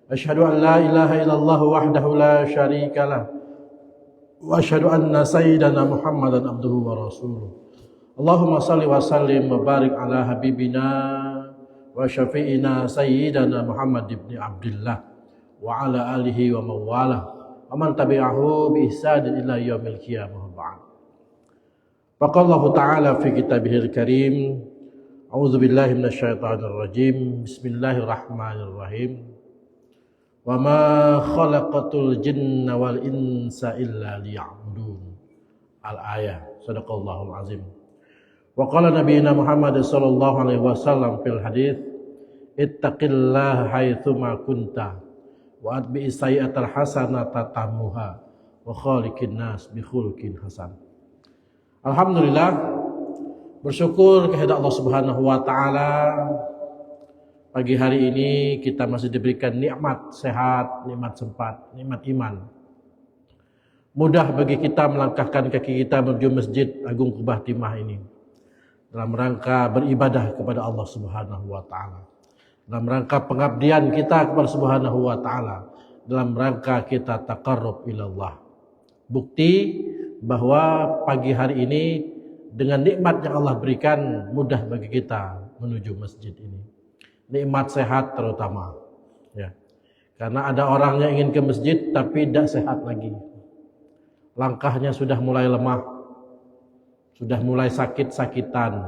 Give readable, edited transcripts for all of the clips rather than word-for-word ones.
Asyhadu an la ilaha illallah wahdahu la syarikalah wa asyhadu anna sayyidana Muhammadan abduhu wa rasuluh. Allahumma salli wa sallim wa barik ala habibina wa syafi'ina sayyidina Muhammad ibn Abdullah wa ala alihi wa mawalah wa man tabi'ahu bi ihsanin ila yaumil qiyamah ba'd. Faqallahu ta'ala fi kitabihil karim, a'udzu billahi minasyaitonir rajim, bismillahirrahmanirrahim. Wa ma khalaqatul jinna wal insa illa liya'budun. Al-ayah. Shadaqallahul azim. Wa qala nabiyina Muhammad sallallahu alaihi wasallam fil hadits, ittaqillaha haitsu ma kunta wa atbi'i sayyi'atal hasanata tamuha wa khaliqin nas bi khuluqin hasan. Alhamdulillah, bersyukur kepada Allah Subhanahu wa taala, pagi hari ini kita masih diberikan nikmat sehat, nikmat sempat, nikmat iman. Mudah bagi kita melangkahkan kaki kita menuju Masjid Agung Kubah Timah ini dalam rangka beribadah kepada Allah Subhanahu wa taala, dalam rangka pengabdian kita kepada Subhanahu wa taala, dalam rangka kita taqarrub ilallah. Bukti bahwa pagi hari ini dengan nikmat yang Allah berikan, mudah bagi kita menuju masjid ini. Nikmat sehat terutama, ya. Karena ada orang yang ingin ke masjid tapi tidak sehat lagi. Langkahnya sudah mulai lemah, sudah mulai sakit-sakitan.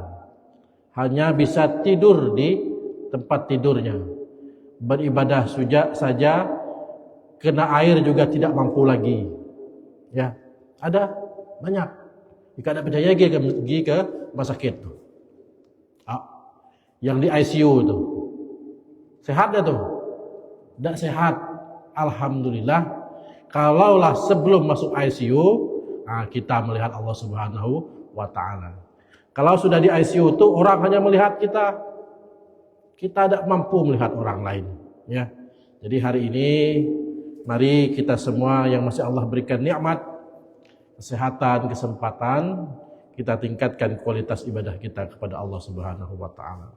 Hanya bisa tidur di tempat tidurnya. Beribadah saja kena air juga tidak mampu lagi. Ya, ada banyak. Jika ada percaya pergi ke rumah sakit tuh. Yang di ICU tuh. Sehat dah tuh? Tidak sehat. Alhamdulillah. Kalaulah sebelum masuk ICU, kita melihat Allah Subhanahu wa taala. Kalau sudah di ICU tuh orang hanya melihat kita. Kita tidak mampu melihat orang lain, ya. Jadi hari ini mari kita semua yang masih Allah berikan nikmat kesehatan, kesempatan, kita tingkatkan kualitas ibadah kita kepada Allah Subhanahu wa taala.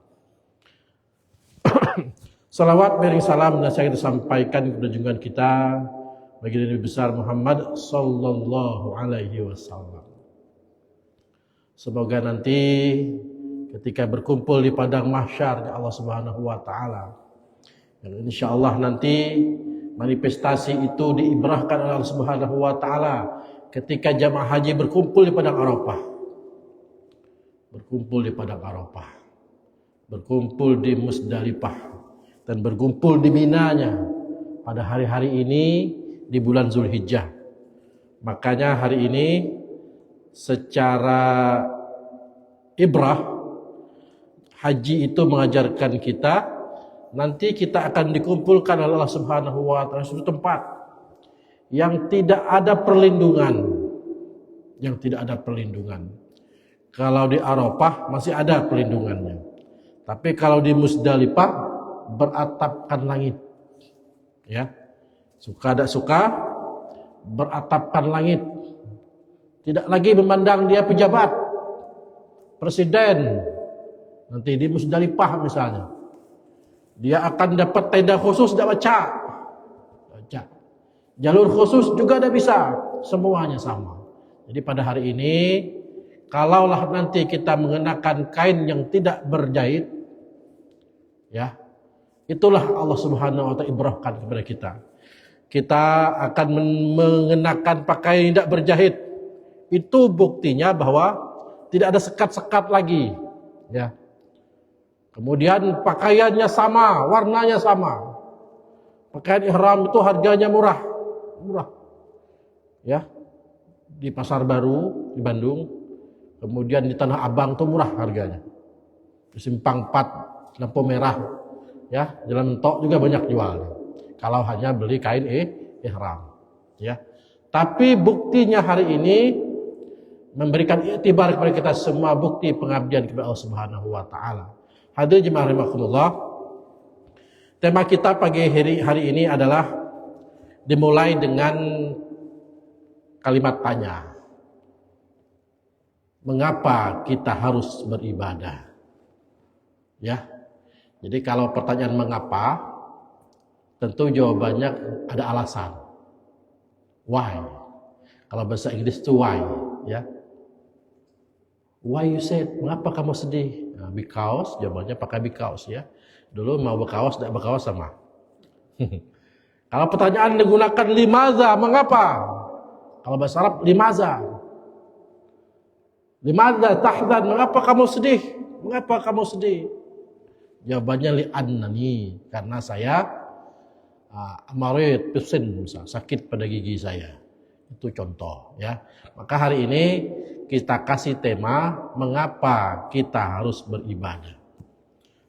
Salawat beri salam dan saya kita sampaikan kepada junjungan kita bagi Nabi besar Muhammad sallallahu alaihi wasallam. Semoga nanti ketika berkumpul di padang mahsyar Allah Subhanahu wa taala, insyaallah nanti manifestasi itu diibrahkan oleh Allah Subhanahu wa taala ketika jamaah haji berkumpul di padang Arafah. Berkumpul di padang Arafah. Berkumpul di Musdalifah dan berkumpul di Minanya pada hari-hari ini di bulan Zulhijjah. Makanya hari ini secara ibrah haji itu mengajarkan kita nanti kita akan dikumpulkan oleh Allah Subhanahu wa taala di suatu tempat yang tidak ada perlindungan. Yang tidak ada perlindungan. Kalau di Arafah masih ada perlindungannya. Tapi kalau di Musdalifah beratapkan langit. Ya. Suka tidak suka beratapkan langit. Tidak lagi memandang dia pejabat, presiden. Nanti di Musdalifah misalnya, dia akan dapat tenda khusus, tidak baca. Jalur khusus juga tidak bisa, semuanya sama. Jadi pada hari ini, kalaulah nanti kita mengenakan kain yang tidak berjahit, ya, itulah Allah Subhanahu wa taala ibrahkan kepada kita. Kita akan mengenakan pakaian yang tidak berjahit. Itu buktinya bahwa tidak ada sekat-sekat lagi, ya. Kemudian pakaiannya sama, warnanya sama. Pakaian ihram itu harganya murah. Ya. Di Pasar Baru di Bandung, kemudian di Tanah Abang itu murah harganya. Di Simpang 4, lampu merah, ya, Jalan Tok juga banyak jual. Kalau hanya beli kain ihram, ya. Tapi buktinya hari ini memberikan iktibar kepada kita semua bukti pengabdian kepada Allah Subhanahu wa taala. Hadirin jemaah rahimakumullah. Tema kita pagi hari ini adalah dimulai dengan kalimat tanya. Mengapa kita harus beribadah? Ya. Jadi kalau pertanyaan mengapa, Tentu jawabannya ada alasan. Why? Kalau bahasa Inggris itu why, ya. Why you said? Mengapa kamu sedih? Nah, because, jawabannya pakai because, ya. Dulu mau berkaos, tidak berkaos sama. Kalau pertanyaan digunakan limaza, mengapa? Kalau bahasa Arab limaza. Limaza tahzan, mengapa kamu sedih? Mengapa kamu sedih? Jawabannya li'annani, karena saya marid pesin, sakit pada gigi saya. Itu contoh, ya. Maka hari ini kita kasih tema mengapa kita harus beribadah.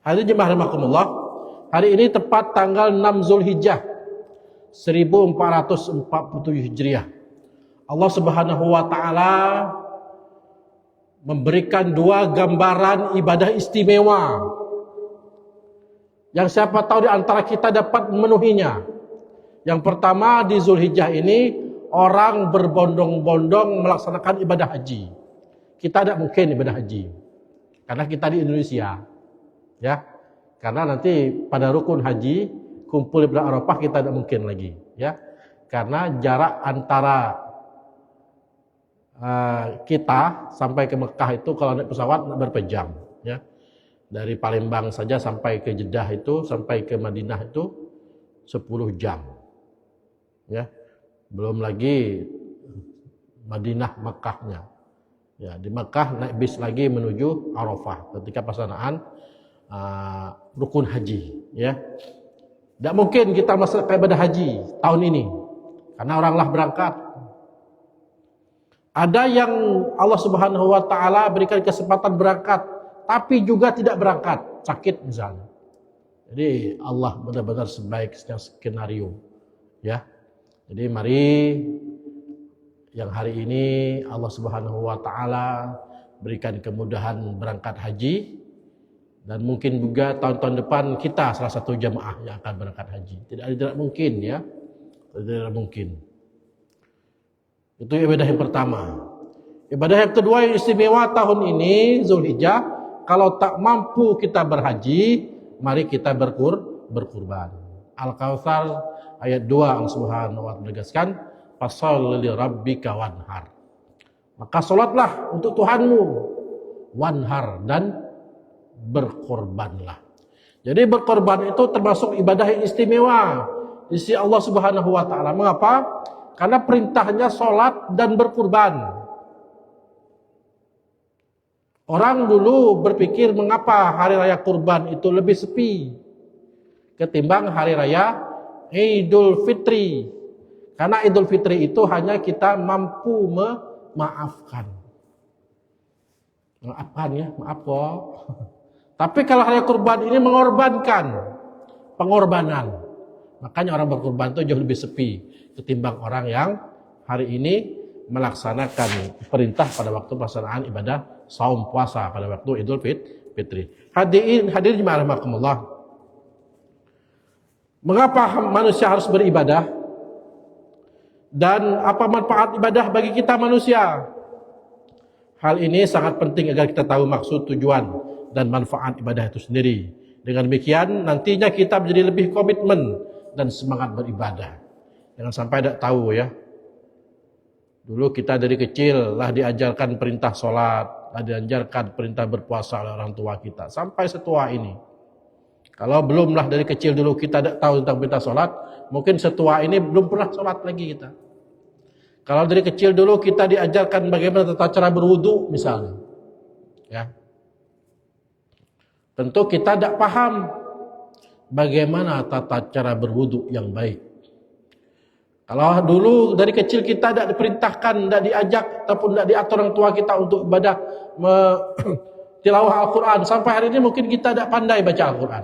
Hadirin jemaah rahimakumullah, hari ini tepat tanggal 6 Zulhijjah 1447 Hijriah. Allah Subhanahu wa taala memberikan dua gambaran ibadah istimewa yang siapa tahu di antara kita dapat memenuhinya. Yang pertama, di Zulhijjah ini orang berbondong-bondong melaksanakan ibadah haji. Kita tidak mungkin ibadah haji karena kita di Indonesia, ya. Karena nanti pada rukun haji kumpul di Arafah kita tidak mungkin lagi, ya. Karena jarak antara kita sampai ke Mekah itu kalau naik pesawat berapa jam, ya. Dari Palembang saja sampai ke Jeddah itu, sampai ke Madinah itu 10 jam. Ya. Belum lagi Madinah Mekahnya. Ya, di Mekah naik bis lagi menuju Arafah ketika pelaksanaan rukun haji, ya. Tidak mungkin kita masuk ke ibadah haji tahun ini karena oranglah berangkat. Ada yang Allah Subhanahu wa taala berikan kesempatan berangkat tapi juga tidak berangkat, sakit misalnya. Jadi Allah benar-benar sebaik-baiknya skenario, ya. Jadi mari yang hari ini Allah Subhanahu wa taala berikan kemudahan berangkat haji, dan mungkin juga tahun-tahun depan kita salah satu jamaah yang akan berangkat haji. Tidak mungkin, ya. Tidak mungkin. Itu ibadah yang pertama. Ibadah yang kedua yang istimewa tahun ini Zulhijjah, kalau tak mampu kita berhaji, mari kita berkurban. Al-Kautsar ayat 2 Allah Subhanahu wa taala menegaskan, fasholli lirabbika wanhar. Maka salatlah untuk Tuhanmu, wanhar, dan berkorbanlah. Jadi berkorban itu termasuk ibadah yang istimewa di sisi Allah Subhanahu wa taala. Mengapa? Karena perintahnya salat dan berkurban. Orang dulu berpikir mengapa hari raya kurban itu lebih sepi ketimbang hari raya Idul Fitri. Karena Idul Fitri itu hanya kita mampu memaafkan. Maafkan, ya, maaf kok. Tapi kalau hari kurban ini mengorbankan, pengorbanan. Makanya orang berkurban itu jauh lebih sepi ketimbang orang yang hari ini melaksanakan perintah pada waktu pelaksanaan ibadah saum puasa pada waktu Idul Fitri. Hadirin jemaah rahimakumullah. Mengapa manusia harus beribadah? Dan apa manfaat ibadah bagi kita manusia? Hal ini sangat penting agar kita tahu maksud, tujuan, dan manfaat ibadah itu sendiri. Dengan demikian nantinya kita menjadi lebih komitmen dan semangat beribadah. Jangan sampai tidak tahu, ya. Dulu kita dari kecil lah diajarkan perintah sholat, lah diajarkan perintah berpuasa oleh orang tua kita sampai setua ini. Kalau belumlah dari kecil dulu kita tidak tahu tentang perintah sholat, mungkin setua ini belum pernah sholat lagi kita. Kalau dari kecil dulu kita diajarkan bagaimana tata cara berwudu misalnya, ya. Tentu kita tidak paham bagaimana tata cara berwudu yang baik. Kalau dulu dari kecil kita tidak diperintahkan, tidak diajak, ataupun tidak diatur orang tua kita untuk ibadah tilawah Al-Quran, sampai hari ini mungkin kita tidak pandai baca Al-Quran.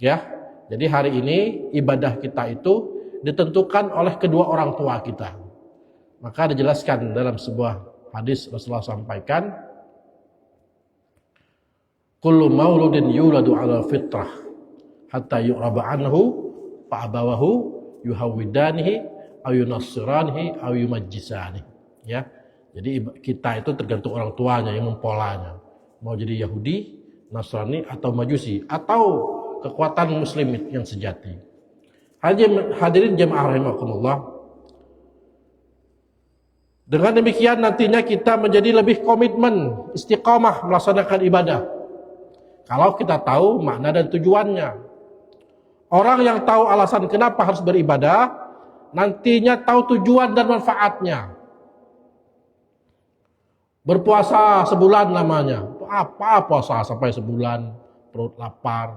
Ya, jadi hari ini ibadah kita itu ditentukan oleh kedua orang tua kita. Maka dijelaskan dalam sebuah hadis Rasulullah sampaikan, kullu mauludin yuladu ala fitrah hatta yu'raba anhu fa'abawahu yuhawwidanihi aw yunassiranihi aw yumajjisanihi, ya. Jadi kita itu tergantung orang tuanya yang mempolanya. Mau jadi Yahudi, Nasrani, atau Majusi, atau kekuatan muslim yang sejati. Hadirin jemaah rahimakumullah. Dengan demikian nantinya kita menjadi lebih komitmen, istiqamah melaksanakan ibadah. Kalau kita tahu makna dan tujuannya. Orang yang tahu alasan kenapa harus beribadah, nantinya tahu tujuan dan manfaatnya. Berpuasa sebulan namanya. Apa puasa sampai sebulan, perut lapar.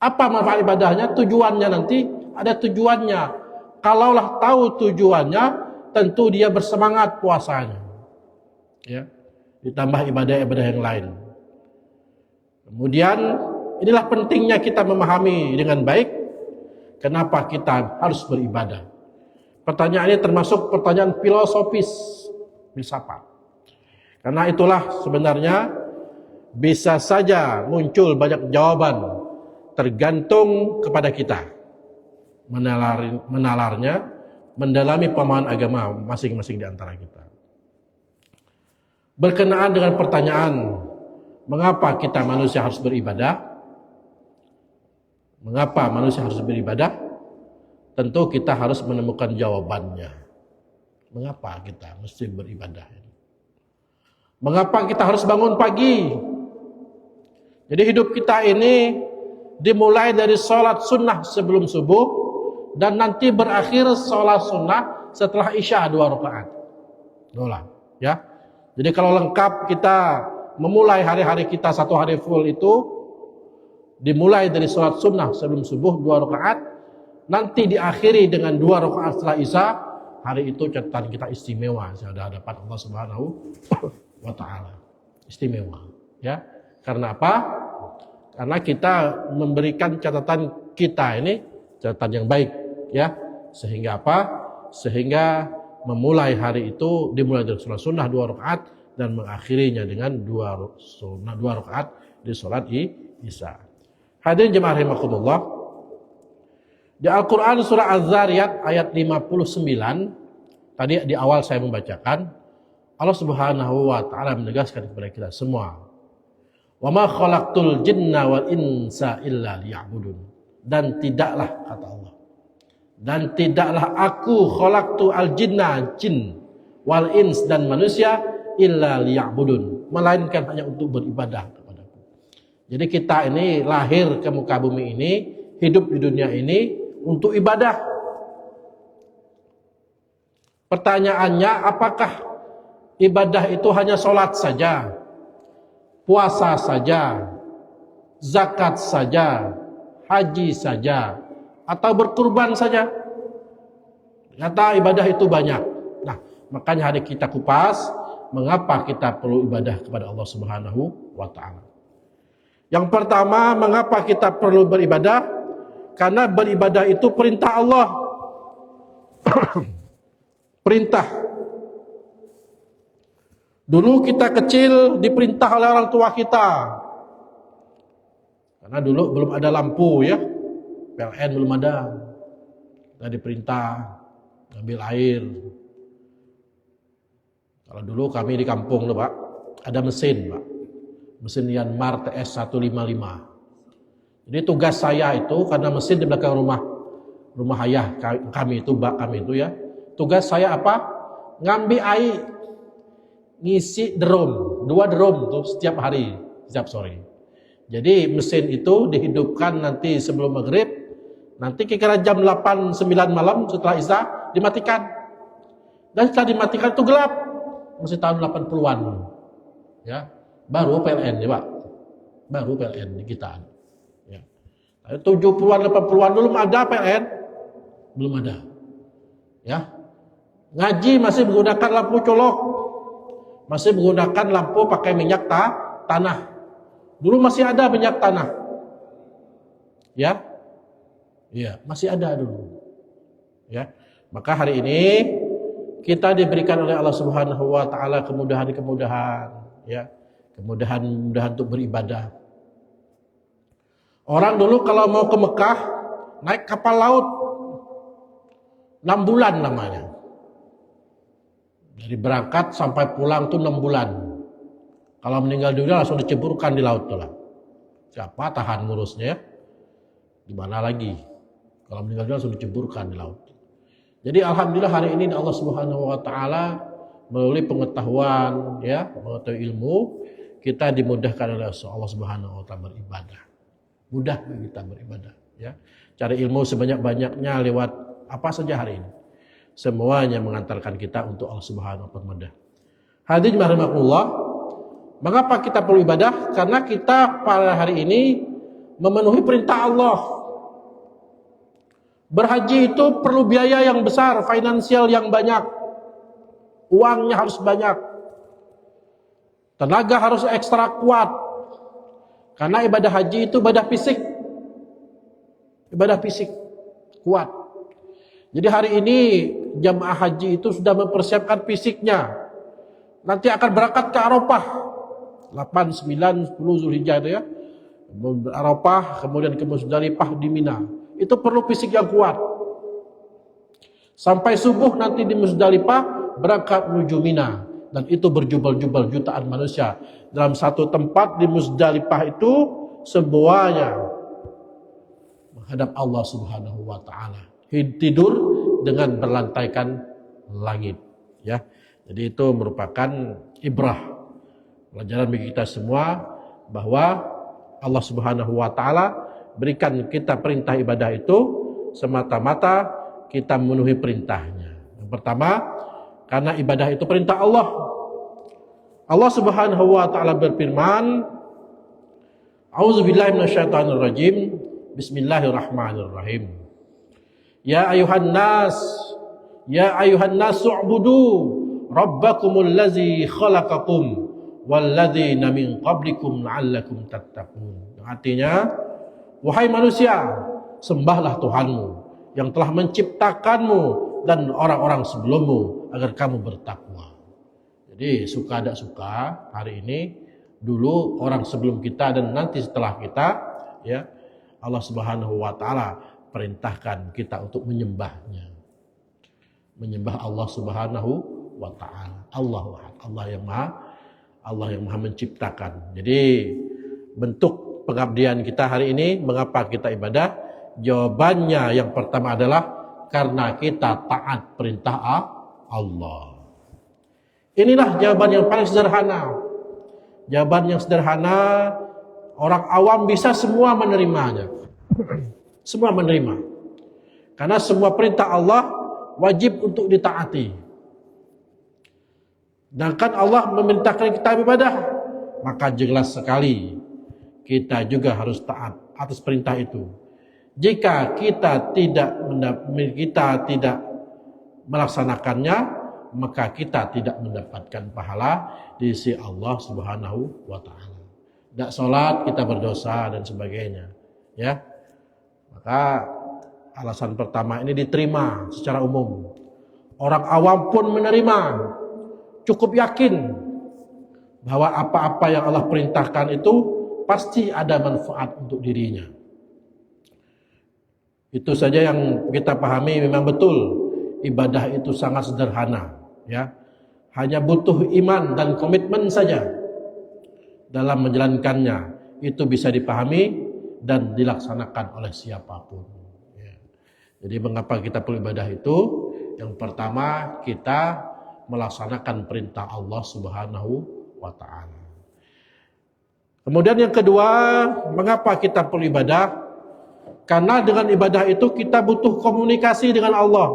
Apa manfaat ibadahnya? Tujuannya nanti ada tujuannya. Kalaulah tahu tujuannya, tentu dia bersemangat puasanya. Ya, ditambah ibadah-ibadah yang lain. Kemudian inilah pentingnya kita memahami dengan baik kenapa kita harus beribadah. Pertanyaan ini termasuk pertanyaan filosofis, filsafat. Karena itulah sebenarnya bisa saja muncul banyak jawaban tergantung kepada kita menalarnya, mendalami pemahaman agama masing-masing di antara kita. Berkenaan dengan pertanyaan mengapa kita manusia harus beribadah? Mengapa manusia harus beribadah? Tentu kita harus menemukan jawabannya. Mengapa kita mesti beribadah? Mengapa kita harus bangun pagi? Jadi hidup kita ini dimulai dari sholat sunnah sebelum subuh dan nanti berakhir sholat sunnah setelah isya 2 rakaat. Ya. Jadi kalau lengkap kita memulai hari-hari kita satu hari full itu dimulai dari sholat sunnah sebelum subuh 2 rakaat, nanti diakhiri dengan 2 rakaat setelah isya. Hari itu catatan kita istimewa di hadapan Allah Subhanahu wa taala. Istimewa, ya. Karena apa? Karena kita memberikan catatan kita ini catatan yang baik, ya. Sehingga apa? Sehingga memulai hari itu dimulai dari sholat sunnah 2 rakaat dan mengakhirinya dengan 2 rakaat di sholat isya. Hadirin jemaah rahimakumullah. Di Al-Quran surah Az-Zariyat ayat 59, tadi di awal saya membacakan, Allah Subhanahu wa taala menegaskan kepada kita semua, "Wa ma khalaqtul jinna wal insa illa liya'budun." Dan tidaklah, kata Allah, dan tidaklah aku khalaqtu al jinna, jin, wal ins, dan manusia, illa liya'budun, melainkan hanya untuk beribadah kepadaku. Jadi kita ini lahir ke muka bumi ini, hidup di dunia ini untuk ibadah. Pertanyaannya, apakah ibadah itu hanya sholat saja, puasa saja, zakat saja, haji saja, atau berkurban saja? Ternyata ibadah itu banyak. Nah, makanya hari kita kupas mengapa kita perlu ibadah kepada Allah Subhanahu wa taala. Yang pertama, mengapa kita perlu beribadah? Karena beribadah itu perintah Allah. Perintah. Dulu kita kecil diperintah oleh orang tua kita. Karena dulu belum ada lampu, ya. PLN belum ada. Kita diperintah ngambil air. Kalau dulu kami di kampung loh, Pak, ada mesin, Pak. Mesin Yanmar TS 155. Jadi tugas saya itu, karena mesin di belakang rumah ayah kami itu, bak kami itu, ya. Tugas saya apa? Ngambil air, ngisi drum, 2 drum tuh setiap hari, setiap sore. Jadi mesin itu dihidupkan nanti sebelum maghrib, nanti kira-kira jam 8-9 malam setelah isya dimatikan. Dan setelah dimatikan itu gelap, masih tahun 80-an, ya. Baru PLN, ya Pak, baru PLN di kita. 70-an, 80-an belum ada PLN, belum ada, ya. Ngaji masih menggunakan lampu colok, masih menggunakan lampu pakai minyak tanah. Dulu masih ada minyak tanah, ya, masih ada dulu, ya. Maka hari ini kita diberikan oleh Allah Subhanahu wa taala kemudahan-kemudahan, ya, kemudahan untuk beribadah. Orang dulu kalau mau ke Mekah naik kapal laut 6 bulan namanya. Dari berangkat sampai pulang tuh 6 bulan. Kalau meninggal dunia langsung diceburkan di laut tuh lah. Siapa tahan ngurusnya ya? Di mana lagi? Kalau meninggal dunia langsung diceburkan di laut. Jadi alhamdulillah hari ini Allah Subhanahu wa taala melalui pengetahuan ya, mengetahui ilmu, kita dimudahkan oleh Allah Subhanahu wa taala beribadah. Mudah kita beribadah ya. Cari ilmu sebanyak-banyaknya lewat apa saja hari ini. Semuanya mengantarkan kita untuk Allah Subhanahu wa taala. Hadirin rahimakumullah, mengapa kita perlu ibadah? Karena kita pada hari ini memenuhi perintah Allah. Berhaji itu perlu biaya yang besar, finansial yang banyak. Uangnya harus banyak. Tenaga harus ekstra kuat. Karena ibadah haji itu ibadah fisik. Ibadah fisik kuat. Jadi hari ini jamaah haji itu sudah mempersiapkan fisiknya. Nanti akan berangkat ke Arafah. 8, 9, 10 Zulhijjah itu ya. Arafah, kemudian ke Musdalifah di Mina. Itu perlu fisik yang kuat. Sampai subuh nanti di Musdalifah berangkat menuju Mina. Dan itu berjubel-jubel jutaan manusia. Dalam satu tempat di Musdalifah itu semuanya menghadap Allah Subhanahu wa taala. Tidur dengan berlantaikan langit, ya. Jadi itu merupakan ibrah, pelajaran bagi kita semua bahwa Allah Subhanahu wa taala berikan kita perintah ibadah itu semata-mata kita memenuhi perintahnya. Yang pertama, karena ibadah itu perintah Allah. Allah Subhanahu wa taala berfirman, A'udzubillahi minasyaitonirrajim. Bismillahirrahmanirrahim. Ya ayuhan nas u'budu rabbakumul ladzi khalaqakum walladzina min qablikum la'allakum tattaqun. Artinya, wahai manusia, sembahlah Tuhanmu yang telah menciptakanmu dan orang-orang sebelummu agar kamu bertakwa. Jadi suka tidak suka hari ini, dulu orang sebelum kita dan nanti setelah kita, ya, Allah Subhanahu wa taala perintahkan kita untuk menyembahnya. Menyembah Allah Subhanahu wa taala. Allah yang Maha menciptakan. Jadi bentuk pengabdian kita hari ini, mengapa kita ibadah? Jawabannya yang pertama adalah karena kita taat perintah Allah. Inilah jawaban yang paling sederhana. Jawaban yang sederhana, orang awam bisa semua menerimanya. Semua menerima. Karena semua perintah Allah wajib untuk ditaati. Dan kan Allah memerintahkan kita ibadah, maka jelas sekali kita juga harus taat atas perintah itu. Jika kita tidak melaksanakannya, maka kita tidak mendapatkan pahala di sisi Allah Subhanahu wa taala. Tidak sholat kita berdosa dan sebagainya, ya. Maka alasan pertama ini diterima secara umum. Orang awam pun menerima, cukup yakin bahwa apa-apa yang Allah perintahkan itu pasti ada manfaat untuk dirinya. Itu saja yang kita pahami, memang betul ibadah itu sangat sederhana, ya. Hanya butuh iman dan komitmen saja dalam menjalankannya. Itu bisa dipahami dan dilaksanakan oleh siapapun, ya. Jadi mengapa kita perlu ibadah itu? Yang pertama, kita melaksanakan perintah Allah Subhanahu wa taala. Kemudian yang kedua, mengapa kita perlu ibadah? Karena dengan ibadah itu kita butuh komunikasi dengan Allah.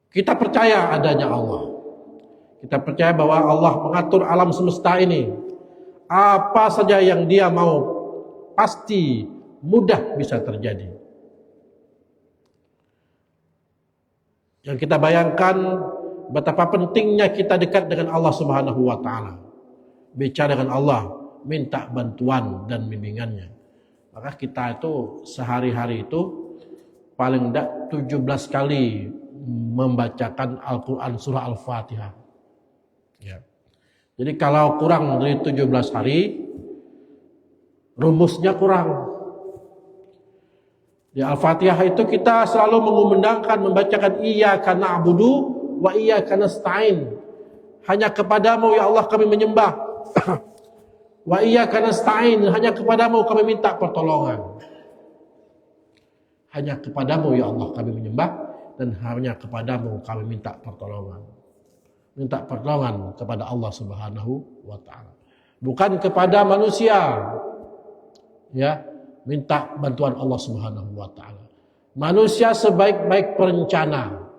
Kita percaya adanya Allah. Kita percaya bahwa Allah mengatur alam semesta ini. Apa saja yang Dia mau pasti mudah bisa terjadi. Yang kita bayangkan betapa pentingnya kita dekat dengan Allah Subhanahu wa taala. Bicara dengan Allah, minta bantuan dan bimbingannya. Maka kita itu sehari-hari itu paling tidak 17 kali membacakan Al-Quran surah Al-Fatihah, ya. Jadi kalau kurang dari 17 hari, rumusnya kurang. Di Al-Fatihah itu kita selalu mengumandangkan, membacakan Iyyaka na'budu wa iyyaka nasta'in. Hanya kepadamu ya Allah kami menyembah. Wa iyyaka nasta'in, hanya kepadamu kami minta pertolongan. Hanya kepadamu ya Allah kami menyembah, dan hanya kepadamu kami minta pertolongan. Minta pertolongan kepada Allah Subhanahu wa taala. Bukan kepada manusia. Ya, minta bantuan Allah Subhanahu wa taala. Manusia sebaik-baik perencana,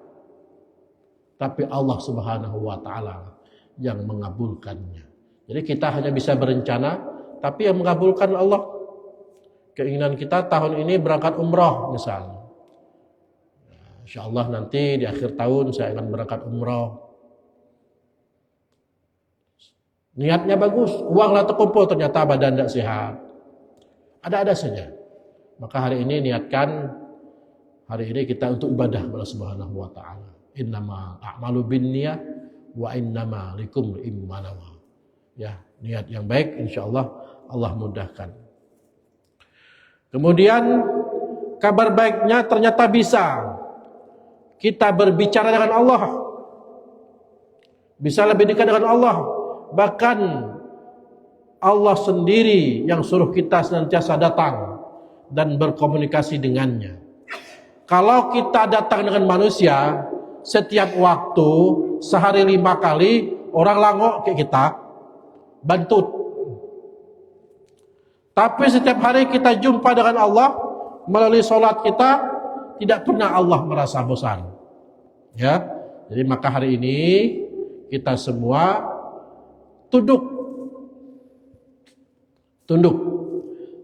tapi Allah Subhanahu wa taala yang mengabulkannya. Jadi kita hanya bisa berencana, tapi yang mengabulkan Allah. Keinginan kita tahun ini berangkat umrah misalnya. Insyaallah nanti di akhir tahun saya akan berangkat umrah. Niatnya bagus, uanglah terkumpul, ternyata badan tidak sehat. Ada-ada saja. Maka hari ini niatkan, hari ini kita untuk ibadah kepada Subhanahu wa taala. Innama a'malu binniyah wa innama likulli imrin ma nawa. Ya, niat yang baik insyaallah Allah mudahkan. Kemudian kabar baiknya ternyata bisa kita berbicara dengan Allah. Bisa lebih dekat dengan Allah. Bahkan Allah sendiri yang suruh kita senantiasa datang dan berkomunikasi dengannya. Kalau kita datang dengan manusia, setiap waktu, sehari 5 kali, orang langok kayak kita, bantut. Tapi setiap hari kita jumpa dengan Allah, melalui sholat kita, tidak pernah Allah merasa bosan. Ya, jadi maka hari ini, kita semua tunduk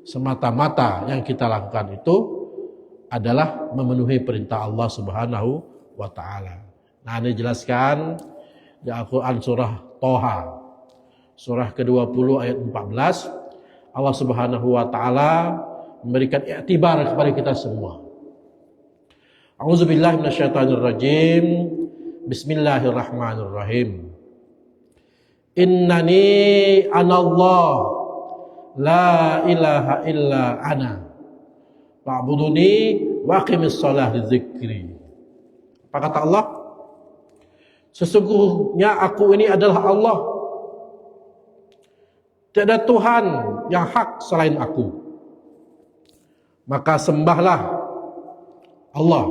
semata-mata yang kita lakukan itu adalah memenuhi perintah Allah Subhanahu wa taala. Nah, ini jelaskan di Al-Qur'an surah Thaha. Surah ke-20 ayat 14. Allah Subhanahu wa taala memberikan iktibar kepada kita semua. A'udzubillahi minasyaitonirrajim. Bismillahirrahmanirrahim. Innani anallah la ilaha illa ana fa'buduni wa aqimis shalah li dzikri. Apa kata Allah? Sesungguhnya aku ini adalah Allah. Tiada Tuhan yang hak selain aku. Maka sembahlah Allah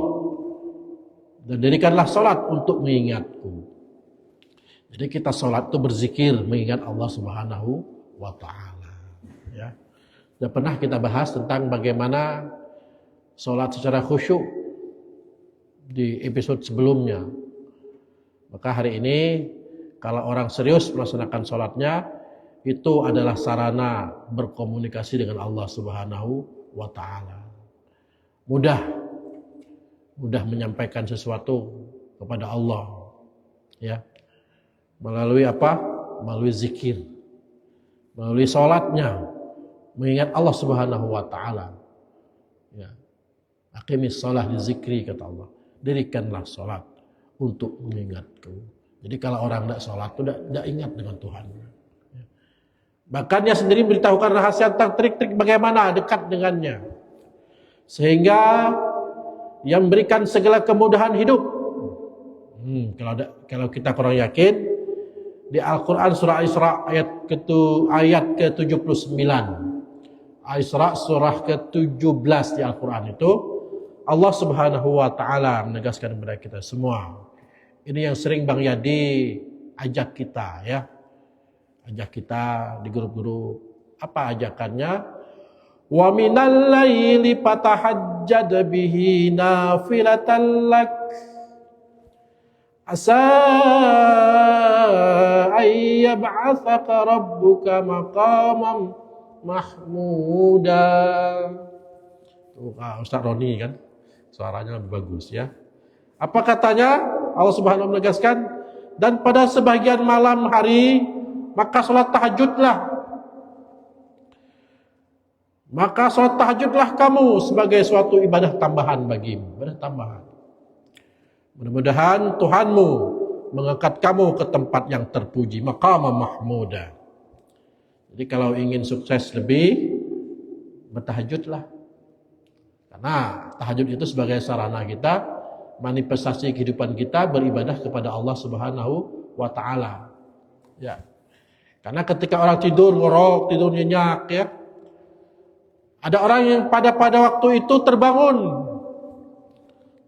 dan dirikanlah salat untuk mengingatku. Jadi kita sholat itu berzikir mengingat Allah Subhanahu wa taala. Ya. Sudah pernah kita bahas tentang bagaimana sholat secara khusyuk di episode sebelumnya. Maka hari ini kalau orang serius melaksanakan sholatnya, itu adalah sarana berkomunikasi dengan Allah Subhanahu wa taala. Mudah menyampaikan sesuatu kepada Allah. Ya. Melalui apa? Melalui zikir. Melalui sholatnya. Mengingat Allah Subhanahu wa ta'ala. Ya. Aqimis shalah li zikri, kata Allah. Dirikanlah sholat untuk mengingatku. Jadi kalau orang tidak sholat itu tidak ingat dengan Tuhan. Ya. Bahkan dia sendiri memberitahukan rahasia tentang trik-trik bagaimana dekat dengannya. Sehingga yang memberikan segala kemudahan hidup. Kalau kita kurang yakin, di Al-Quran surah Isra ayat ke-79. Isra surah ke-17 di Al-Quran itu Allah Subhanahu wa taala menegaskan kepada kita semua. Ini yang sering Bang Yadi ajak kita, ya. Ajak kita di grup-grup. Apa ajakannya? Wa minal laili fatahajjad bihi nafilatan lak asa ayyab'atsaka rabbuka maqaman mahmuda. Tuh, Ustaz Roni kan suaranya lebih bagus, ya. Apa katanya? Allah Subhanahu wa menegaskan, dan pada sebagian malam hari maka salat tahajudlah. Maka salat tahajudlah kamu sebagai suatu ibadah tambahan bagimu, ibadah tambahan. Mudah-mudahan Tuhanmu mengangkat kamu ke tempat yang terpuji, maqama mahmuda. Jadi kalau ingin sukses lebih, bertahajudlah. Karena tahajud itu sebagai sarana kita, manifestasi kehidupan kita beribadah kepada Allah Subhanahu wa taala. Ya. Karena ketika orang tidur ngorok, tidur nyenyak ya. Ada orang yang pada waktu itu terbangun.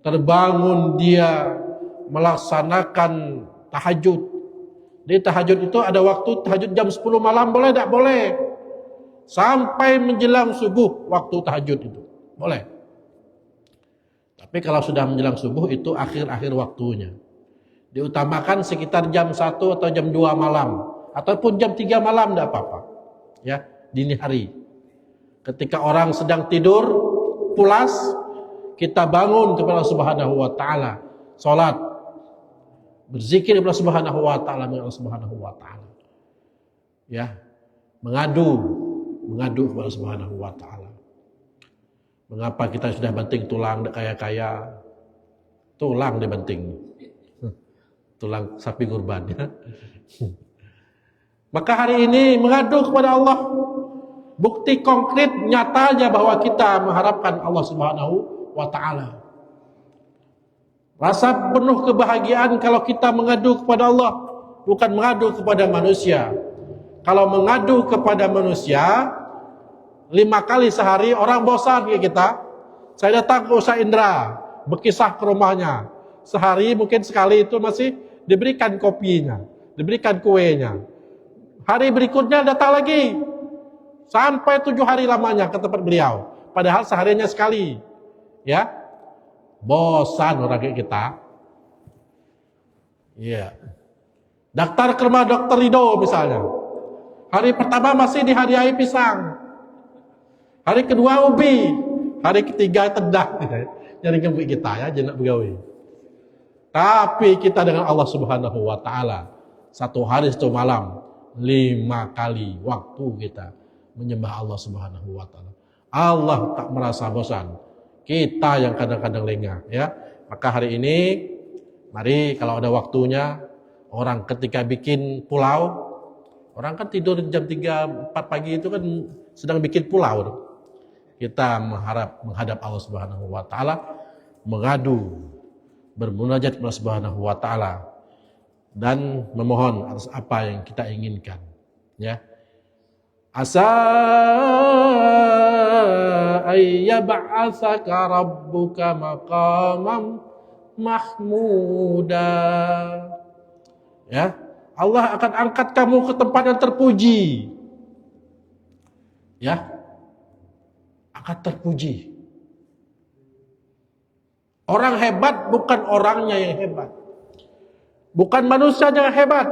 Terbangun dia melaksanakan tahajud. Di tahajud itu ada waktu tahajud jam 10 malam boleh tak? Boleh. Sampai menjelang subuh waktu tahajud itu. Boleh. Tapi kalau sudah menjelang subuh itu akhir-akhir waktunya. Diutamakan sekitar jam 1 atau jam 2 malam. Ataupun jam 3 malam tidak apa-apa. Ya, dini hari. Ketika orang sedang tidur, pulas, kita bangun kepada Allah Subhanahu wa taala, salat, berzikir kepada Allah Subhanahu wa taala, kepada Allah Subhanahu wa taala. Ya, mengadu kepada Allah Subhanahu wa taala. Mengapa kita sudah banting tulang kaya-kaya? Tulang dibanting. Tulang sapi kurban ya. Maka hari ini mengadu kepada Allah. Bukti konkret nyatanya bahwa kita mengharapkan Allah Subhanahu wa taala. Rasa penuh kebahagiaan kalau kita mengadu kepada Allah, bukan mengadu kepada manusia. Kalau mengadu kepada manusia 5 kali sehari orang bosan kayak kita. Saya datang ke Ustaz Indra, berkisah ke rumahnya. Sehari mungkin sekali itu masih diberikan kopinya, diberikan kuenya. Hari berikutnya datang lagi. Sampai 7 hari lamanya ke tempat beliau. Padahal seharinya sekali. Ya. Bosan orang kayak kita. Iya. Daftar ke rumah Dokter Rido misalnya. Hari pertama masih dihadiahi pisang. Hari kedua ubi. Hari ketiga tendang. Jadi kembali kita ya, jenak begawi. Tapi kita dengan Allah Subhanahu wa taala 1 hari 1 malam 5 kali waktu kita menyembah Allah Subhanahu wa taala. Allah tak merasa bosan. Kita yang kadang-kadang lengah ya. Maka hari ini mari kalau ada waktunya, orang ketika bikin pulau, orang kan tidur jam 3 4 pagi itu kan sedang bikin pulau. Kita menghadap Allah Subhanahu wa taala, mengadu, bermunajat kepada Allah Subhanahu wa taala dan memohon atas apa yang kita inginkan ya. Asa ayyab'atsaka rabbuka maqamam mahmuda. Ya, Allah akan angkat kamu ke tempat yang terpuji. Ya. Akan terpuji. Orang hebat bukan orangnya yang hebat. Bukan manusia yang hebat.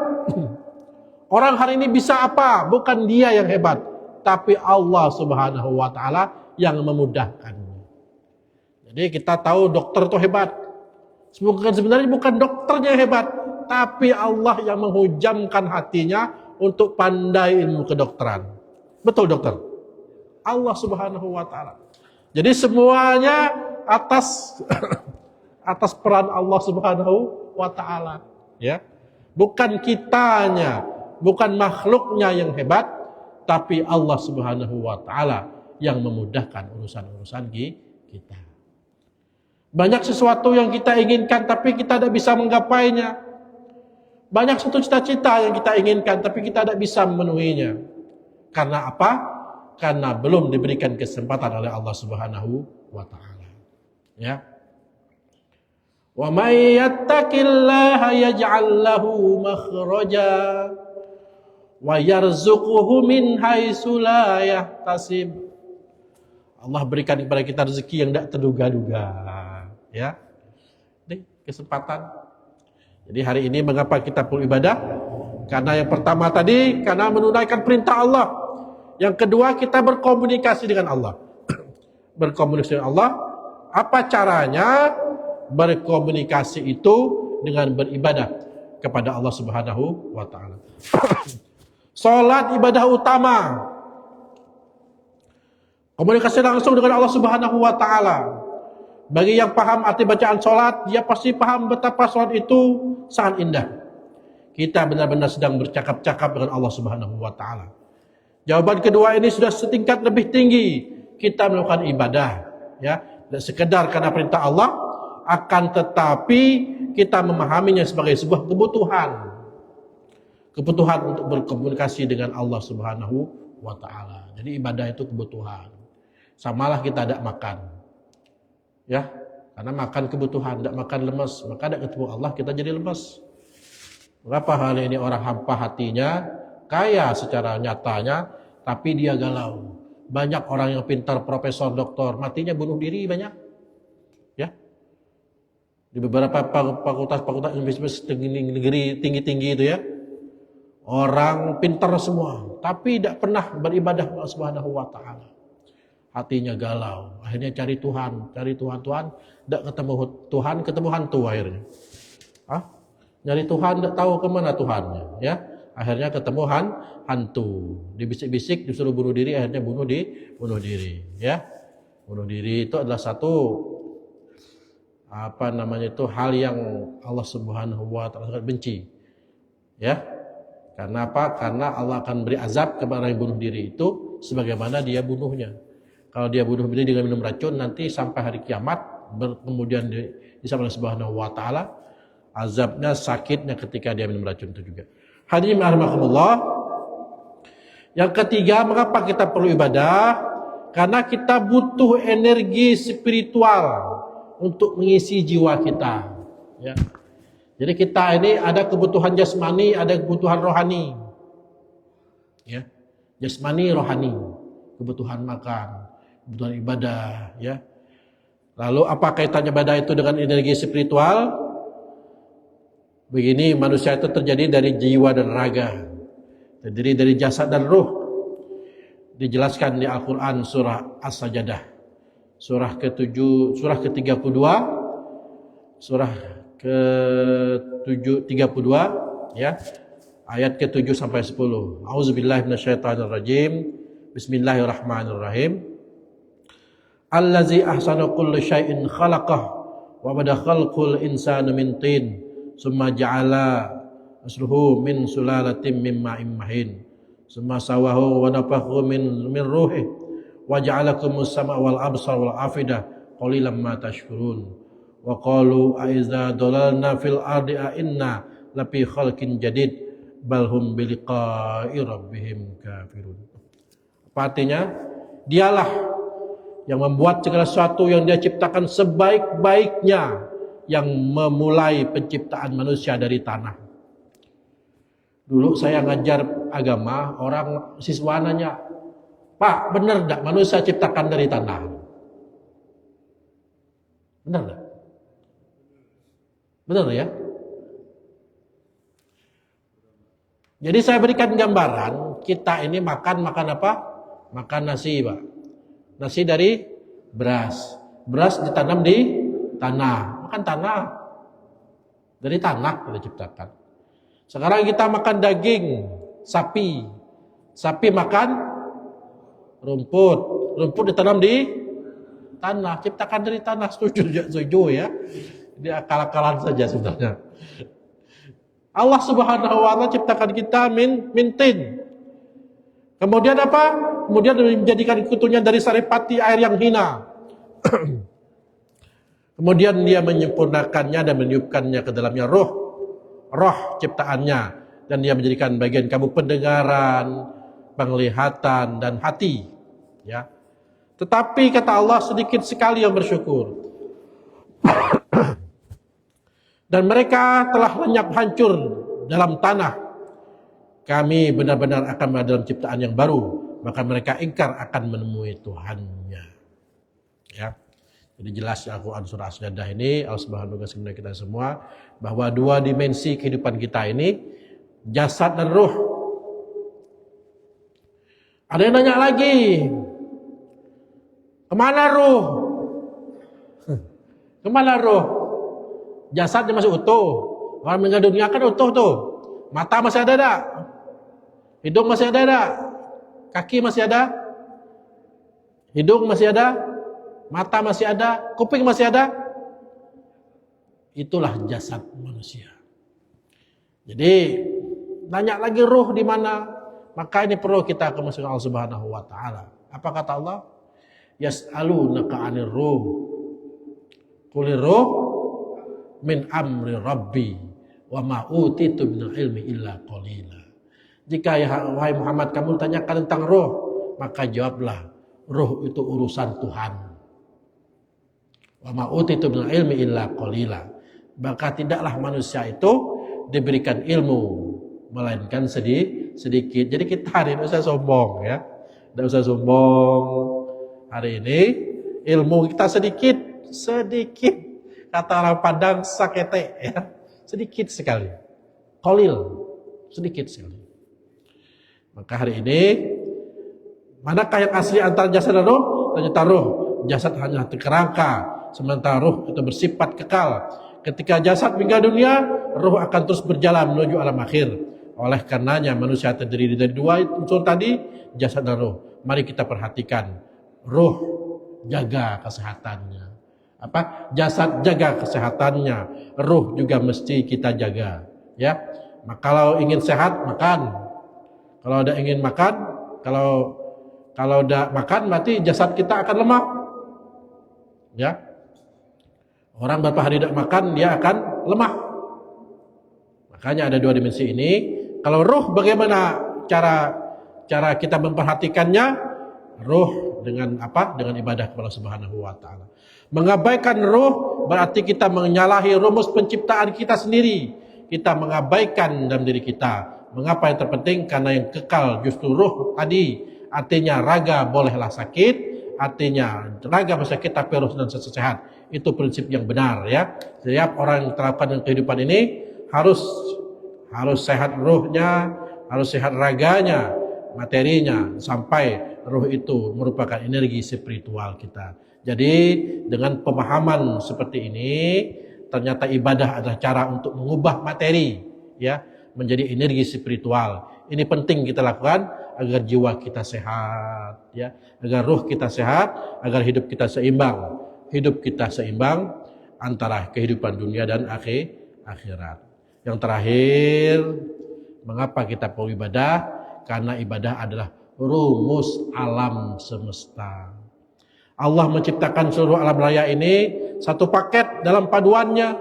Orang hari ini bisa apa? Bukan dia yang hebat, tapi Allah Subhanahu wa taala yang memudahkan. Jadi kita tahu dokter itu hebat. Sebenarnya bukan dokternya yang hebat, tapi Allah yang menghujamkan hatinya untuk pandai ilmu kedokteran. Betul dokter? Allah Subhanahu wa taala. Jadi semuanya atas atas peran Allah Subhanahu wa taala, ya. Bukan kitanya, bukan makhluknya yang hebat, tapi Allah Subhanahu wa taala yang memudahkan urusan-urusan kita. Banyak sesuatu yang kita inginkan tapi kita tidak bisa menggapainya. Banyak satu cita-cita yang kita inginkan tapi kita tidak bisa memenuhinya. Karena apa? Karena belum diberikan kesempatan oleh Allah Subhanahu wa taala. Ya. Wa may yattaqillaha yaj'al lahu makhraja wa yarzuquhu min haitsu la yahtasib. Allah berikan kepada kita rezeki yang tidak terduga-duga, ya. Ini kesempatan. Jadi hari ini mengapa kita perlu ibadah? Karena yang pertama tadi karena menunaikan perintah Allah. Yang kedua kita berkomunikasi dengan Allah. Berkomunikasi dengan Allah. Apa caranya? Berkomunikasi itu dengan beribadah kepada Allah Subhanahu wa taala. Salat ibadah utama. Komunikasi langsung dengan Allah Subhanahu wa taala. Bagi yang paham arti bacaan salat, dia pasti paham betapa salat itu sangat indah. Kita benar-benar sedang bercakap-cakap dengan Allah Subhanahu wa taala. Jawaban kedua ini sudah setingkat lebih tinggi. Kita melakukan ibadah, ya, tidak sekedar karena perintah Allah, akan tetapi kita memahaminya sebagai sebuah kebutuhan. Kebutuhan untuk berkomunikasi dengan Allah Subhanahu wa taala. Jadi ibadah itu kebutuhan. Samalah kita tidak makan. Ya, karena makan kebutuhan, tidak makan lemas, maka tidak ketemu Allah kita jadi lemas. Berapa hari ini orang hampa hatinya, kaya secara nyatanya, tapi dia galau. Banyak orang yang pintar, profesor, doktor, matinya bunuh diri banyak. Ya, di beberapa fakultas-fakultas negeri tinggi-tinggi itu ya, orang pintar semua, tapi tidak pernah beribadah kepada Allah Subhanahu wa taala. Hatinya galau, akhirnya cari Tuhan, tidak ketemu Tuhan, ketemu hantu akhirnya. Nyari Tuhan, tidak tahu kemana Tuhannya, ya. Akhirnya ketemu hantu, dibisik-bisik, disuruh bunuh diri, akhirnya bunuh diri, ya. Bunuh diri itu adalah satu hal yang Allah Subhanahu wa taala sangat benci. Ya. Karena apa? Karena Allah akan beri azab kepada orang yang bunuh diri itu sebagaimana dia bunuhnya. Kalau dia bunuh diri dengan minum racun, nanti sampai hari kiamat kemudian disabda Allah Subhanahu wa taala, azabnya, sakitnya ketika dia minum racun itu juga. Hadirin rahimakumullah. Yang ketiga, mengapa kita perlu ibadah? Karena kita butuh energi spiritual untuk mengisi jiwa kita. Ya. Jadi kita ini ada kebutuhan jasmani, ada kebutuhan rohani. Ya. Jasmani, rohani. Kebutuhan makan, kebutuhan ibadah, ya. Lalu apa kaitannya ibadah itu dengan energi spiritual? Begini, manusia itu terjadi dari jiwa dan raga, terdiri dari jasad dan ruh. Dijelaskan di Al-Quran surah As-Sajdah, surah ke-32, surah ke-32, ya, ayat ke-7 sampai 10. Auzubillahi minasyaitonirrajim. Bismillahirrahmanirrahim. Allazi ahsana kulli syai'in khalaqah wa bada khalqul insana min tin. Summa ja'ala asluhu min sulalatin min ma'in mahin. Summa sawahu wa nafakhu min ruhi wa ja'alakumus sam'a wal absar wal afidah qalilan ma tashkurun. Wa qalu a iza dalalna fil ardi a inna lafi khalqin jadid bal hum bi liqa'i rabbihim kafirun. Apa artinya? Dialah yang membuat segala sesuatu yang dia ciptakan sebaik-baiknya, yang memulai penciptaan manusia dari tanah. Dulu saya ngajar agama, orang siswa nanya, Pak, benar enggak manusia ciptakan dari tanah? Benar enggak? Benar ya? Jadi saya berikan gambaran, kita ini makan apa? Makan nasi, Pak. Nasi dari beras. Beras ditanam di tanah. Makan tanah. Dari tanah kita ciptakan. Sekarang kita makan daging sapi. Sapi makan rumput. Rumput ditanam di tanah. Ciptakan dari tanah. Setuju ya. Ini akal-akalan saja sebenarnya. Allah Subhanahu wa taala ciptakan kita min tin. Kemudian apa? Kemudian menjadikan kutunya dari saripati, air yang hina. Kemudian dia menyempurnakannya dan meniupkannya ke dalamnya roh ciptaannya, dan dia menjadikan bagian kamu pendengaran, penglihatan dan hati, ya. Tetapi kata Allah, sedikit sekali yang bersyukur. Dan mereka telah lenyap hancur dalam tanah. Kami benar-benar akan berada dalam ciptaan yang baru, maka mereka ingkar akan menemui Tuhannya. Ya. Jadi jelas Al-Quran surah As-Sajdah ini Allah Subhanahu wa taala kita semua bahwa dua dimensi kehidupan kita ini, jasad dan ruh. Ada yang nanya lagi, kemana ruh? Kemana ruh? Jasadnya masih utuh. Orang meninggal dunia kan utuh tuh. Mata masih ada tak? Hidung masih ada tak? Kaki masih ada? Hidung masih ada? Mata masih ada? Kuping masih ada? Itulah jasad manusia. Jadi nanya lagi ruh di mana? Maka ini perlu kita kemasukkan Allah Subhanahu wa taala. Apa kata Allah? Yas'alunaka 'anir ruh. Qulir ruh min amri rabbi wa ma utitu minal ilmi illa qalila. Jika ya wahai Muhammad kamu tanyakan tentang roh, maka jawablah, roh itu urusan Tuhan. Wa ma utitu minal ilmi illa qalila. Maka tidaklah manusia itu diberikan ilmu melainkan sedikit. Jadi kita hari ini usah sombong ya. Tidak usah sombong. Hari ini ilmu kita sedikit. Kata orang Padang sakete ya. Sedikit sekali. Qalil, sedikit sekali. Maka hari ini manakah yang asli antara jasad dan roh? Ternyata roh. Jasad hanya kerangka, sementara roh itu bersifat kekal. Ketika jasad meninggal dunia, roh akan terus berjalan menuju alam akhir. Oleh karenanya manusia terdiri dari dua unsur tadi, jasad dan roh. Mari kita perhatikan. Roh jaga kesehatannya. Jasad jaga kesehatannya. Roh juga mesti kita jaga. Ya. Maka kalau ingin sehat, makan. Kalau ada ingin makan, kalau udah makan berarti jasad kita akan lemah. Ya. Orang berapa hari tidak makan dia akan lemah. Makanya ada dua dimensi ini. Kalau roh bagaimana cara kita memperhatikannya? Roh dengan apa? Dengan ibadah kepada Subhanahu wa taala. Mengabaikan roh berarti kita menyalahi rumus penciptaan kita sendiri. Kita mengabaikan dalam diri kita. Mengapa yang terpenting? Karena yang kekal justru roh tadi. Artinya raga bolehlah sakit, artinya raga sakit tapi roh dan sehat. Itu prinsip yang benar ya. Setiap orang yang terapkan dalam kehidupan ini harus sehat rohnya, harus sehat raganya, materinya, sampai roh itu merupakan energi spiritual kita. Jadi dengan pemahaman seperti ini, ternyata ibadah adalah cara untuk mengubah materi ya menjadi energi spiritual. Ini penting kita lakukan agar jiwa kita sehat ya, agar roh kita sehat, agar hidup kita seimbang. Hidup kita seimbang antara kehidupan dunia dan akhirat. Yang terakhir, mengapa kita perlu ibadah? Karena ibadah adalah rumus alam semesta. Allah menciptakan seluruh alam raya ini satu paket dalam paduannya,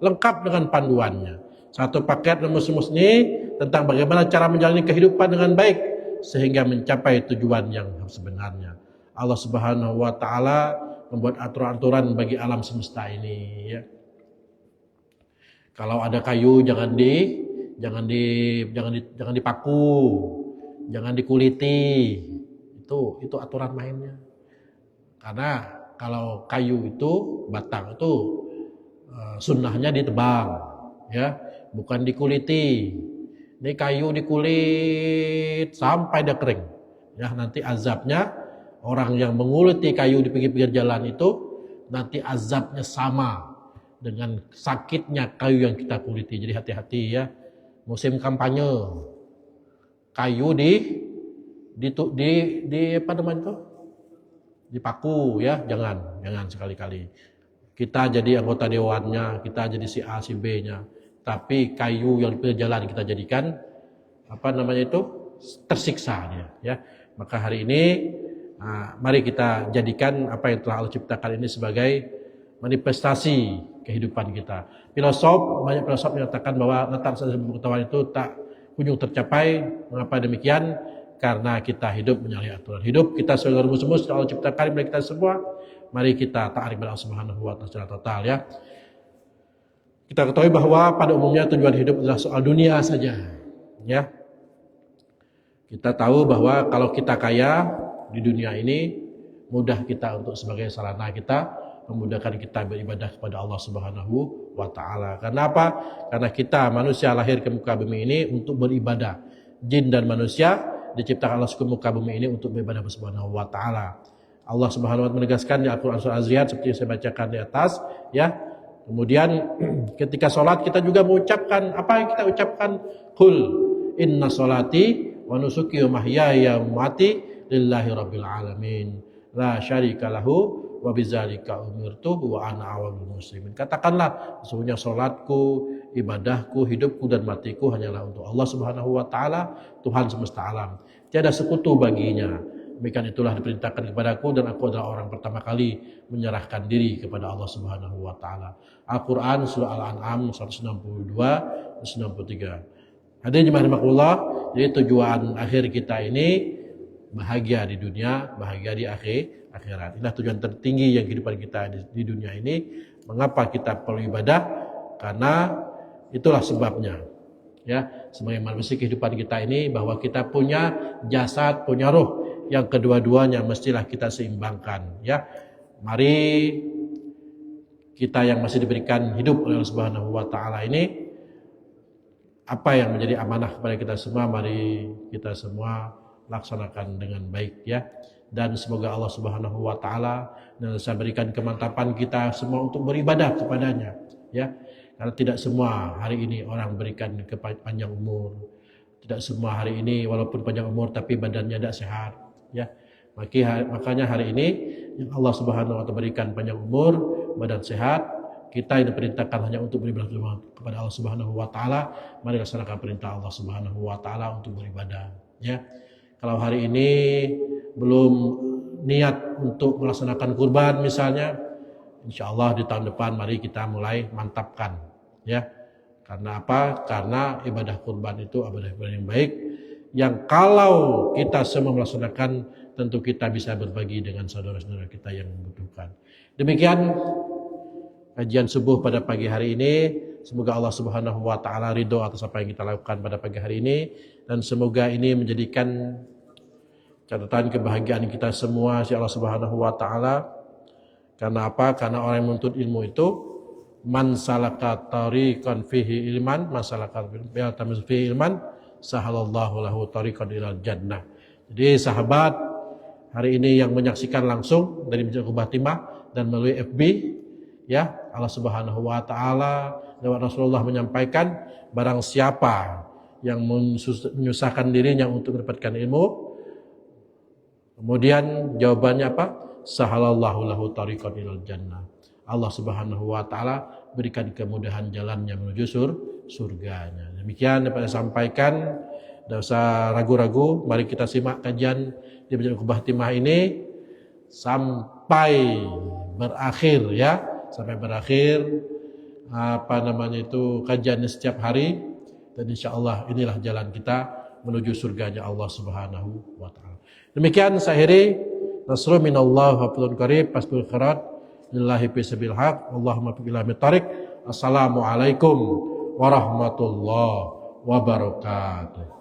lengkap dengan panduannya. Satu paket rumus-rumus ini tentang bagaimana cara menjalani kehidupan dengan baik sehingga mencapai tujuan yang sebenarnya. Allah Subhanahu wa taala membuat aturan-aturan bagi alam semesta ini ya. Kalau ada kayu jangan dipaku, jangan dikuliti. Itu aturan mainnya. Karena kalau kayu itu batang itu sunnahnya ditebang ya, bukan dikuliti. Ini kayu dikulit sampai dia kering. Ya, nanti azabnya orang yang menguliti kayu di pinggir-pinggir jalan itu nanti azabnya sama dengan sakitnya kayu yang kita kuliti. Jadi hati-hati ya. Musim kampanye kayu di apa namanya itu? Dipaku ya, jangan sekali-kali. Kita jadi anggota dewannya, kita jadi si A si B-nya. Tapi kayu yang di pinggir jalan kita jadikan apa namanya itu? Tersiksa dia ya. Maka hari ini mari kita jadikan apa yang telah Allah ciptakan ini sebagai manifestasi kehidupan kita. Banyak filosof menyatakan bahwa letak saja pengetahuan itu tak kunjung tercapai. Mengapa demikian? Karena kita hidup menyalahi aturan hidup. Kita sebagai rumus-rumus Allah ciptakan bagi kita semua. Mari kita taat kepada Allah Subhanahu wa taala secara total ya. Kita ketahui bahwa pada umumnya tujuan hidup adalah soal dunia saja ya. Kita tahu bahwa kalau kita kaya di dunia ini, mudah kita untuk sebagai sarana kita memudahkan kita beribadah kepada Allah Subhanahu wa taala. Karena apa? Karena kita manusia lahir ke muka bumi ini untuk beribadah. Jin dan manusia diciptakan Allah ke muka bumi ini untuk beribadah kepada Subhanahu wa taala. Allah Subhanahu wa taala menegaskan di Al-Qur'an surah Az-Zariyat seperti yang saya bacakan di atas ya. Kemudian ketika sholat kita juga mengucapkan apa yang kita ucapkan? Qul inna sholati wa nusuki wa mahyaya wa mamati lillahi rabbil alamin la syarika lahu wa bidzalika umirtu wa ana awwalul muslimin. Katakanlah sesungguhnya salatku, ibadahku, hidupku dan matiku hanyalah untuk Allah Subhanahu wa taala, Tuhan semesta alam. Tiada sekutu baginya. Demikian itulah diperintahkan kepadaku dan aku adalah orang pertama kali menyerahkan diri kepada Allah Subhanahu wa taala. Al-Qur'an surah Al-An'am 162 dan 163. Hadirin jemaah rahimakumullah, Jadi tujuan akhir kita ini bahagia di dunia, bahagia di akhirat. Inilah tujuan tertinggi yang kehidupan kita di dunia ini. Mengapa kita perlu ibadah? Karena itulah sebabnya. Ya, sebagai manusia kehidupan kita ini bahwa kita punya jasad, punya roh, yang kedua-duanya mestilah kita seimbangkan. Ya, mari kita yang masih diberikan hidup oleh Allah Subhanahu wa taala ini, apa yang menjadi amanah kepada kita semua, mari kita semua laksanakan dengan baik ya. Dan semoga Allah Subhanahu wa taala bisa berikan kemantapan kita semua untuk beribadah kepadanya ya. Karena tidak semua hari ini orang berikan panjang umur. Tidak semua hari ini walaupun panjang umur tapi badannya tidak sehat ya. Makanya hari ini yang Allah Subhanahu wa taala berikan panjang umur, badan sehat, kita yang diperintahkan hanya untuk beribadah kepada Allah Subhanahu wa taala. Mari laksanakan perintah Allah Subhanahu wa taala untuk beribadah ya. Kalau hari ini belum niat untuk melaksanakan kurban misalnya, insya Allah di tahun depan mari kita mulai mantapkan ya. Karena apa? Karena ibadah kurban itu ibadah yang baik, yang kalau kita semua melaksanakan tentu kita bisa berbagi dengan saudara-saudara kita yang membutuhkan. Demikian kajian subuh pada pagi hari ini. Semoga Allah Subhanahu wa taala ridho atas apa yang kita lakukan pada pagi hari ini, dan semoga ini menjadikan catatan kebahagiaan kita semua si Allah Subhanahu wa taala. Karena apa? Karena orang yang menuntut ilmu itu man salaka tariqan fihi ilman, man salaka fihi ilman, sahalallahu lahu tariqan ilal jannah. Jadi sahabat hari ini yang menyaksikan langsung dari Masjid Khotimah dan melalui FB ya, Allah Subhanahu wa taala lewat Rasulullah menyampaikan barang siapa yang menyusahkan dirinya untuk mendapatkan ilmu, kemudian jawabannya apa? Sahalallahu lahu tariqan ilal jannah. Allah Subhanahu wa taala berikan kemudahan jalannya menuju surganya. Demikian dapat saya sampaikan. Tidak usah ragu-ragu, mari kita simak kajian di Masjid Khotimah ini sampai berakhir ya. Sampai berakhir kajiannya setiap hari, dan insya Allah inilah jalan kita menuju surganya Allah Subhanahu wa taala. Demikian saya akhiri. Nasrul minallah wa fadlun qarib, fasbul khairat lillahi fi sabil haq, Allahumma fi ila mitarik. Assalamualaikum warahmatullahi wabarakatuh.